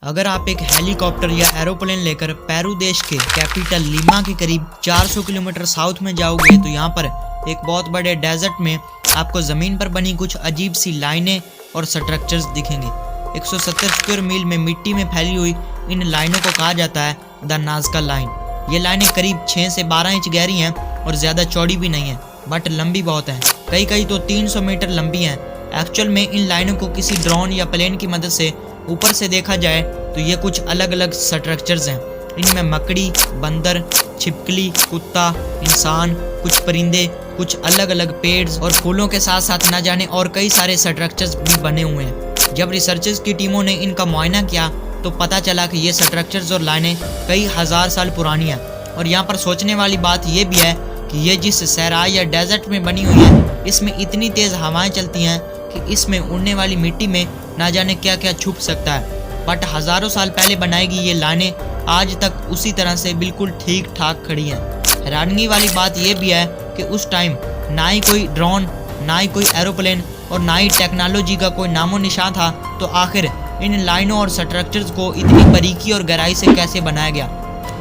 अगर आप एक हेलीकॉप्टर या एरोप्लेन लेकर पेरू देश के कैपिटल लीमा के करीब 400 किलोमीटर साउथ में जाओगे तो यहाँ पर एक बहुत बड़े डेजर्ट में आपको ज़मीन पर बनी कुछ अजीब सी लाइनें और स्ट्रक्चर्स दिखेंगे। 170 स्क्वायर मील में मिट्टी में फैली हुई इन लाइनों को कहा जाता है द नाज़का लाइन। ये लाइनें करीब 6 से 12 इंच गहरी हैं और ज़्यादा चौड़ी भी नहीं है, बट लंबी बहुत हैं। कई तो 300 मीटर लंबी हैं। एक्चुअल में इन लाइनों को किसी ड्रोन या प्लेन की मदद से ऊपर से देखा जाए तो ये कुछ अलग अलग स्ट्रक्चर्स हैं। इनमें मकड़ी, बंदर, छिपकली, कुत्ता, इंसान, कुछ परिंदे, कुछ अलग अलग पेड़ और फूलों के साथ साथ न जाने और कई सारे स्ट्रक्चर्स भी बने हुए हैं। जब रिसर्चर्स की टीमों ने इनका मुआयना किया तो पता चला कि ये स्ट्रक्चर्स और लाइनें कई हजार साल पुरानी हैं। और यहाँ पर सोचने वाली बात ये भी है कि ये जिस सहराई या डेजर्ट में बनी हुई है, इसमें इतनी तेज़ हवाएं चलती हैं कि इसमें उड़ने वाली मिट्टी में ना जाने क्या क्या छुप सकता है। बट हज़ारों साल पहले बनाई गई ये लाइनें आज तक उसी तरह से बिल्कुल ठीक ठाक खड़ी हैं। हैरानगी वाली बात यह भी है कि उस टाइम ना ही कोई ड्रोन, ना ही कोई एरोप्लेन और ना ही टेक्नोलॉजी का कोई नामो निशान था, तो आखिर इन लाइनों और स्ट्रक्चर्स को इतनी बारीकी और गहराई से कैसे बनाया गया।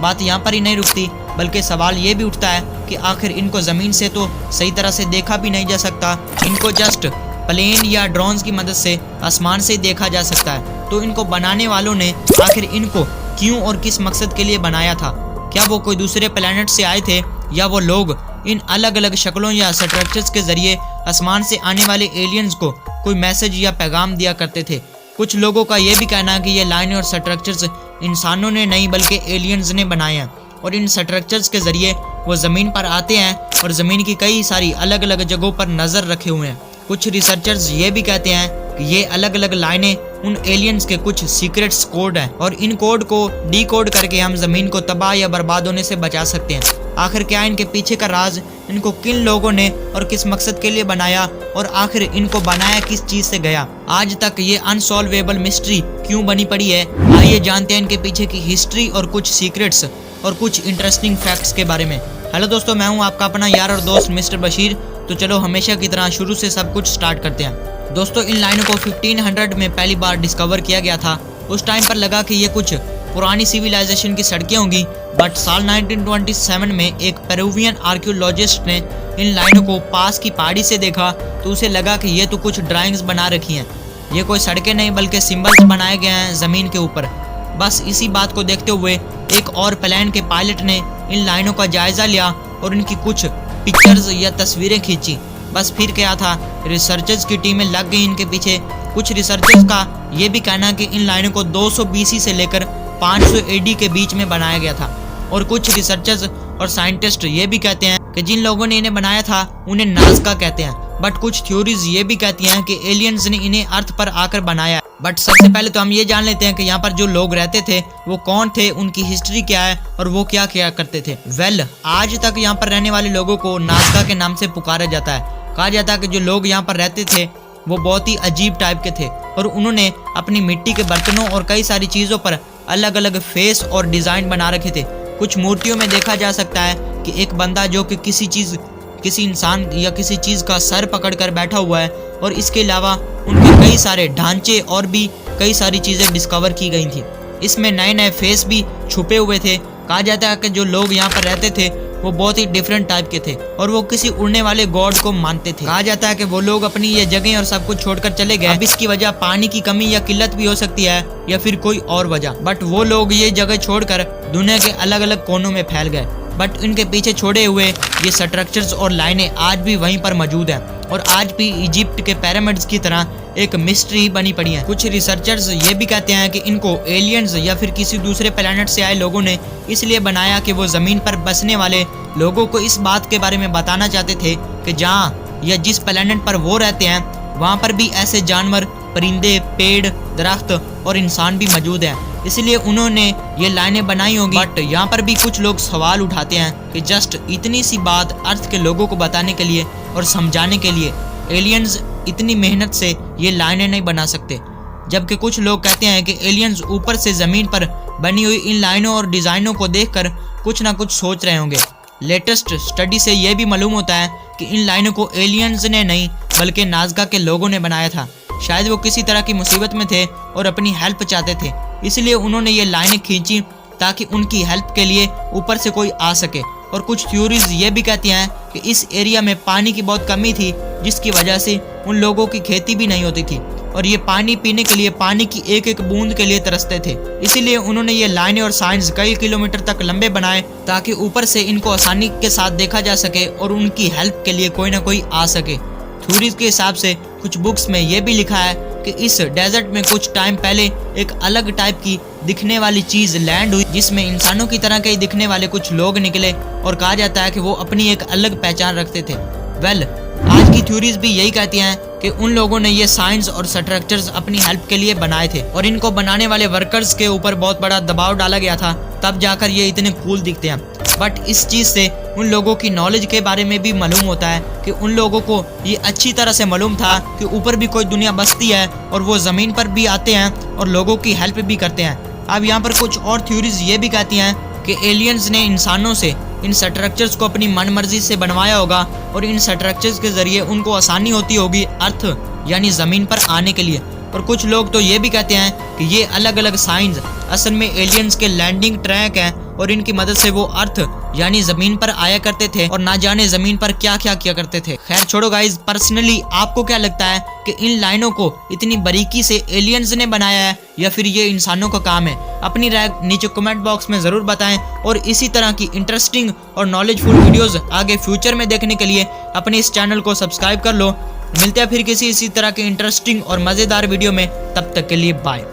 बात यहाँ पर ही नहीं रुकती, बल्कि सवाल ये भी उठता है कि आखिर इनको ज़मीन से तो सही तरह से देखा भी नहीं जा सकता, इनको जस्ट प्लेन या ड्रोन्स की मदद से आसमान से देखा जा सकता है। तो इनको बनाने वालों ने आखिर इनको क्यों और किस मकसद के लिए बनाया था? क्या वो कोई दूसरे प्लेनेट से आए थे, या वो लोग इन अलग अलग शक्लों या स्ट्रक्चर्स के जरिए आसमान से आने वाले एलियंस को कोई मैसेज या पैगाम दिया करते थे? कुछ लोगों का ये भी कहना है कि ये लाइन और स्ट्रक्चर्स इंसानों ने नहीं बल्कि एलियंस ने बनाए हैं, और इन स्ट्रक्चर्स के जरिए वो ज़मीन पर आते हैं और ज़मीन की कई सारी अलग अलग जगहों पर नज़र रखे हुए हैं। कुछ रिसर्चर्स ये भी कहते हैं कि ये अलग अलग लाइनें उन एलियंस के कुछ सीक्रेट्स कोड हैं, और इन कोड को डीकोड करके हम ज़मीन को तबाह या बर्बाद होने से बचा सकते हैं। आखिर क्या इनके पीछे का राज, इनको किन लोगों ने और किस मकसद के लिए बनाया, और आखिर इनको बनाया किस चीज़ से गया? आज तक ये अनसॉल्वेबल मिस्ट्री क्यों बनी पड़ी है? आइए जानते हैं इनके पीछे की हिस्ट्री और कुछ सीक्रेट्स और कुछ इंटरेस्टिंग फैक्ट्स के बारे में। हेलो दोस्तों, मैं हूं आपका अपना यार और दोस्त मिस्टर बशीर। तो चलो हमेशा की तरह शुरू से सब कुछ स्टार्ट करते हैं। दोस्तों, इन लाइनों को 1500 में पहली बार डिस्कवर किया गया था। उस टाइम पर लगा कि ये कुछ पुरानी सिविलाइजेशन की सड़कें होंगी, बट साल 1927 में एक पेरुवियन आर्कियोलॉजिस्ट ने इन लाइनों को पास की पहाड़ी से देखा तो उसे लगा कि ये तो कुछ ड्राइंग्स बना रखी हैं, ये कोई सड़कें नहीं बल्कि सिंबल्स बनाए गए हैं ज़मीन के ऊपर। बस इसी बात को देखते हुए एक और प्लेन के पायलट ने इन लाइनों का जायज़ा लिया और इनकी कुछ पिक्चर्स या तस्वीरें खींची। बस फिर क्या था, रिसर्चर्स की टीमें लग गई इनके पीछे। कुछ रिसर्चर्स का ये भी कहना है कि इन लाइनों को 200 BC से लेकर 500 AD के बीच में बनाया गया था। और कुछ रिसर्चर्स और साइंटिस्ट ये भी कहते हैं कि जिन लोगों ने इन्हें बनाया था उन्हें नाज़का कहते हैं। बट कुछ थ्योरीज ये भी कहती हैं कि एलियंस ने इन्हें अर्थ पर आकर बनाया। बट सबसे पहले तो हम ये जान लेते हैं कि यहाँ पर जो लोग रहते थे वो कौन थे, उनकी हिस्ट्री क्या है और वो क्या क्या करते थे। आज तक यहाँ पर रहने वाले लोगों को नाज़का के नाम से पुकारा जाता है। कहा जाता है कि जो लोग यहाँ पर रहते थे वो बहुत ही अजीब टाइप के थे, और उन्होंने अपनी मिट्टी के बर्तनों और कई सारी चीज़ों पर अलग अलग फेस और डिज़ाइन बना रखे थे। कुछ मूर्तियों में देखा जा सकता है कि एक बंदा जो कि किसी इंसान या किसी चीज़ का सर पकड़कर बैठा हुआ है, और इसके अलावा उनके कई सारे ढांचे और भी कई सारी चीज़ें डिस्कवर की गई थी। इसमें नए नए फेस भी छुपे हुए थे। कहा जाता है कि जो लोग यहाँ पर रहते थे वो बहुत ही डिफरेंट टाइप के थे, और वो किसी उड़ने वाले गॉड को मानते थे। कहा जाता है कि वो लोग अपनी ये जगह और सब कुछ छोड़कर चले गए। अब इसकी वजह पानी की कमी या किल्लत भी हो सकती है, या फिर कोई और वजह, बट वो लोग ये जगह छोड़कर दुनिया के अलग अलग कोनों में फैल गए। बट इनके पीछे छोड़े हुए ये स्ट्रक्चर्स और लाइनें आज भी वहीं पर मौजूद हैं, और आज भी इजिप्ट के पिरामिड्स की तरह एक मिस्ट्री बनी पड़ी है। कुछ रिसर्चर्स ये भी कहते हैं कि इनको एलियंस या फिर किसी दूसरे प्लेनेट से आए लोगों ने इसलिए बनाया कि वो ज़मीन पर बसने वाले लोगों को इस बात के बारे में बताना चाहते थे कि जहाँ या जिस प्लेनेट पर वो रहते हैं वहाँ पर भी ऐसे जानवर, परिंदे, पेड़, दरख्त और इंसान भी मौजूद हैं। इसलिए उन्होंने ये लाइनें बनाई होंगी। बट यहाँ पर भी कुछ लोग सवाल उठाते हैं कि जस्ट इतनी सी बात अर्थ के लोगों को बताने के लिए और समझाने के लिए एलियंस इतनी मेहनत से ये लाइनें नहीं बना सकते। जबकि कुछ लोग कहते हैं कि एलियंस ऊपर से ज़मीन पर बनी हुई इन लाइनों और डिज़ाइनों को देखकर कुछ ना कुछ सोच रहे होंगे। लेटेस्ट स्टडी से यह भी मालूम होता है कि इन लाइनों को एलियंस ने नहीं बल्कि नाज़का के लोगों ने बनाया था। शायद वो किसी तरह की मुसीबत में थे और अपनी हेल्प चाहते थे। इसलिए उन्होंने ये लाइनें खींची ताकि उनकी हेल्प के लिए ऊपर से कोई आ सके। और कुछ थ्योरीज ये भी कहती हैं कि इस एरिया में पानी की बहुत कमी थी, जिसकी वजह से उन लोगों की खेती भी नहीं होती थी और ये पानी पीने के लिए पानी की एक एक बूंद के लिए तरसते थे। इसीलिए उन्होंने ये लाइनें और साइंस कई किलोमीटर तक लंबे बनाए ताकि ऊपर से इनको आसानी के साथ देखा जा सके और उनकी हेल्प के लिए कोई ना कोई आ सके। थ्योरीज के हिसाब से कुछ बुक्स में ये भी लिखा है कि इस डेजर्ट में कुछ टाइम पहले एक अलग टाइप की दिखने वाली चीज लैंड हुई, जिसमें इंसानों की तरह के ही दिखने वाले कुछ लोग निकले और कहा जाता है कि वो अपनी एक अलग पहचान रखते थे। आज की थ्योरीज भी यही कहती हैं कि उन लोगों ने ये साइंस और स्ट्रक्चर्स अपनी हेल्प के लिए बनाए थे और इनको बनाने वाले वर्कर्स के ऊपर बहुत बड़ा दबाव डाला गया था, तब जाकर ये इतने कूल दिखते हैं। बट इस चीज से उन लोगों की नॉलेज के बारे में भी मालूम होता है कि उन लोगों को ये अच्छी तरह से मालूम था कि ऊपर भी कोई दुनिया बसती है और वो जमीन पर भी आते हैं और लोगों की हेल्प भी करते हैं। अब यहाँ पर कुछ और थ्योरीज ये भी कहती हैं कि एलियंस ने इंसानों से इन स्ट्रक्चर्स को अपनी मनमर्जी से बनवाया होगा और इन स्ट्रक्चर्स के जरिए उनको आसानी होती होगी अर्थ यानी जमीन पर आने के लिए। और कुछ लोग तो ये भी कहते हैं कि ये अलग अलग साइंस असल में एलियंस के लैंडिंग ट्रैक हैं और इनकी मदद से वो अर्थ यानी जमीन पर आया करते थे और ना जाने जमीन पर क्या क्या किया करते थे। खैर छोड़ो गाइज, पर्सनली आपको क्या लगता है कि इन लाइनों को इतनी बारीकी से एलियंस ने बनाया है या फिर ये इंसानों का काम है? अपनी राय नीचे कमेंट बॉक्स में जरूर बताएं और इसी तरह की इंटरेस्टिंग और नॉलेजफुल वीडियोस आगे फ्यूचर में देखने के लिए अपने इस चैनल को सब्सक्राइब कर लो। मिलते हैं फिर किसी इसी तरह के इंटरेस्टिंग और मजेदार वीडियो में, तब तक के लिए बाय।